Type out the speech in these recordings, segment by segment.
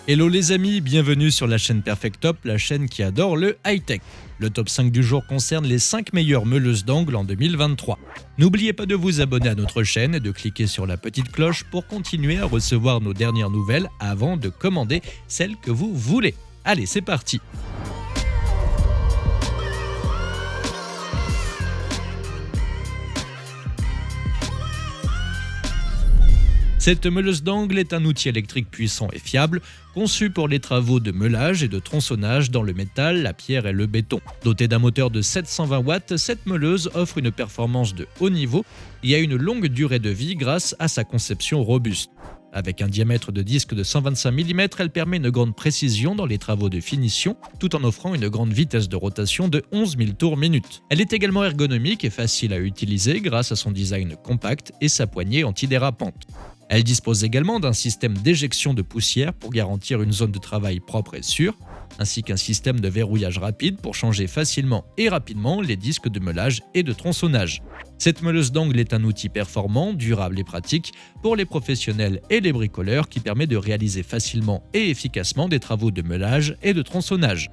Hello les amis, bienvenue sur la chaîne Perfect Top, la chaîne qui adore le high-tech. Le top 5 du jour concerne les 5 meilleures meuleuses d'angles en 2023. N'oubliez pas de vous abonner à notre chaîne et de cliquer sur la petite cloche pour continuer à recevoir nos dernières nouvelles avant de commander celles que vous voulez. Allez, c'est parti! Cette meuleuse d'angle est un outil électrique puissant et fiable, conçu pour les travaux de meulage et de tronçonnage dans le métal, la pierre et le béton. Dotée d'un moteur de 720 watts, cette meuleuse offre une performance de haut niveau et a une longue durée de vie grâce à sa conception robuste. Avec un diamètre de disque de 125 mm, elle permet une grande précision dans les travaux de finition, tout en offrant une grande vitesse de rotation de 11 000 tours minute. Elle est également ergonomique et facile à utiliser grâce à son design compact et sa poignée antidérapante. Elle dispose également d'un système d'éjection de poussière pour garantir une zone de travail propre et sûre, ainsi qu'un système de verrouillage rapide pour changer facilement et rapidement les disques de meulage et de tronçonnage. Cette meuleuse d'angle est un outil performant, durable et pratique pour les professionnels et les bricoleurs qui permet de réaliser facilement et efficacement des travaux de meulage et de tronçonnage.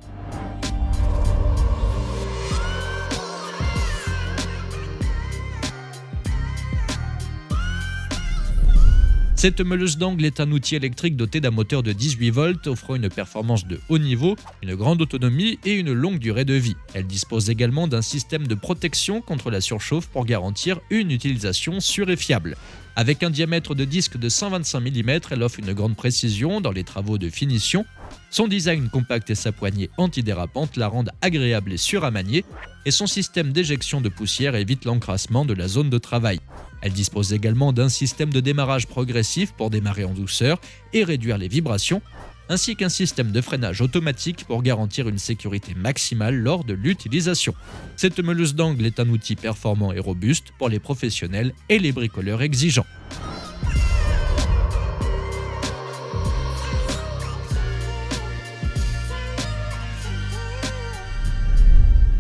Cette meuleuse d'angle est un outil électrique doté d'un moteur de 18 volts offrant une performance de haut niveau, une grande autonomie et une longue durée de vie. Elle dispose également d'un système de protection contre la surchauffe pour garantir une utilisation sûre et fiable. Avec un diamètre de disque de 125 mm, elle offre une grande précision dans les travaux de finition. Son design compact et sa poignée antidérapante la rendent agréable et sûre à manier, et son système d'éjection de poussière évite l'encrassement de la zone de travail. Elle dispose également d'un système de démarrage progressif pour démarrer en douceur et réduire les vibrations, ainsi qu'un système de freinage automatique pour garantir une sécurité maximale lors de l'utilisation. Cette meuleuse d'angle est un outil performant et robuste pour les professionnels et les bricoleurs exigeants.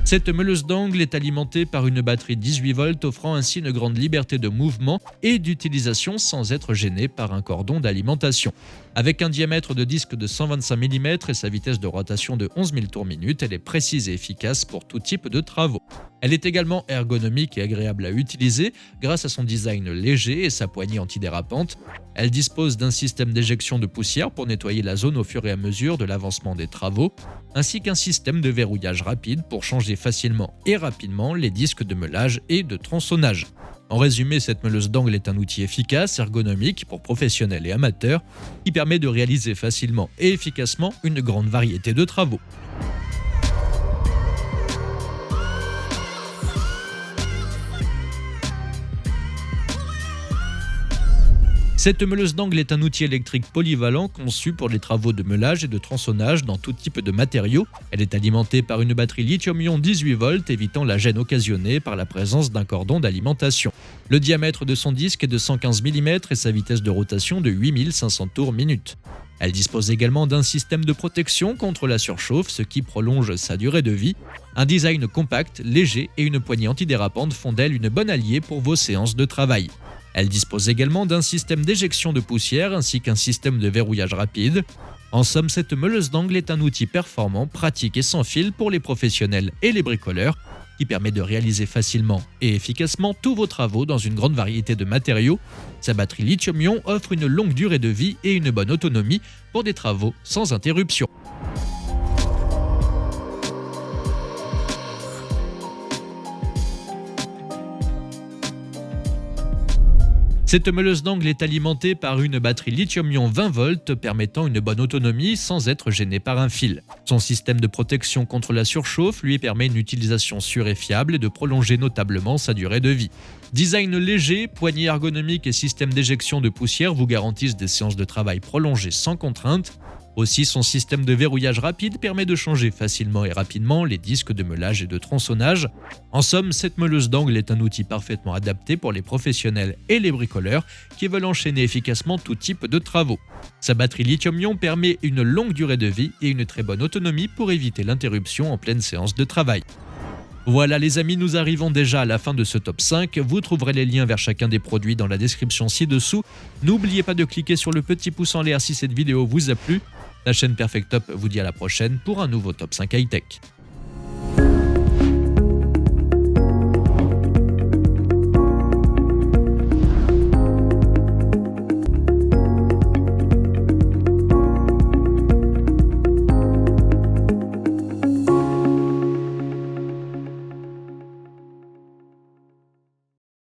Cette meuleuse d'angle est alimentée par une batterie 18 volts offrant ainsi une grande liberté de mouvement et d'utilisation sans être gênée par un cordon d'alimentation. Avec un diamètre de disque de 125 mm et sa vitesse de rotation de 11 000 tours minute, elle est précise et efficace pour tout type de travaux. Elle est également ergonomique et agréable à utiliser grâce à son design léger et sa poignée antidérapante. Elle dispose d'un système d'éjection de poussière pour nettoyer la zone au fur et à mesure de l'avancement des travaux, ainsi qu'un système de verrouillage rapide pour changer facilement et rapidement les disques de meulage et de tronçonnage. En résumé, cette meuleuse d'angle est un outil efficace, ergonomique pour professionnels et amateurs, qui permet de réaliser facilement et efficacement une grande variété de travaux. Cette meuleuse d'angle est un outil électrique polyvalent conçu pour les travaux de meulage et de tronçonnage dans tout type de matériaux. Elle est alimentée par une batterie lithium-ion 18 volts évitant la gêne occasionnée par la présence d'un cordon d'alimentation. Le diamètre de son disque est de 115 mm et sa vitesse de rotation de 8500 tours minute. Elle dispose également d'un système de protection contre la surchauffe, ce qui prolonge sa durée de vie. Un design compact, léger et une poignée antidérapante font d'elle une bonne alliée pour vos séances de travail. Elle dispose également d'un système d'éjection de poussière ainsi qu'un système de verrouillage rapide. En somme, cette meuleuse d'angle est un outil performant, pratique et sans fil pour les professionnels et les bricoleurs qui permet de réaliser facilement et efficacement tous vos travaux dans une grande variété de matériaux. Sa batterie lithium-ion offre une longue durée de vie et une bonne autonomie pour des travaux sans interruption. Cette meuleuse d'angle est alimentée par une batterie lithium-ion 20 volts permettant une bonne autonomie sans être gênée par un fil. Son système de protection contre la surchauffe lui permet une utilisation sûre et fiable et de prolonger notablement sa durée de vie. Design léger, poignée ergonomique et système d'éjection de poussière vous garantissent des séances de travail prolongées sans contrainte. Aussi, son système de verrouillage rapide permet de changer facilement et rapidement les disques de meulage et de tronçonnage. En somme, cette meuleuse d'angle est un outil parfaitement adapté pour les professionnels et les bricoleurs qui veulent enchaîner efficacement tout type de travaux. Sa batterie lithium-ion permet une longue durée de vie et une très bonne autonomie pour éviter l'interruption en pleine séance de travail. Voilà les amis, nous arrivons déjà à la fin de ce top 5. Vous trouverez les liens vers chacun des produits dans la description ci-dessous. N'oubliez pas de cliquer sur le petit pouce en l'air si cette vidéo vous a plu. La chaîne Perfect Top vous dit à la prochaine pour un nouveau Top 5 High Tech.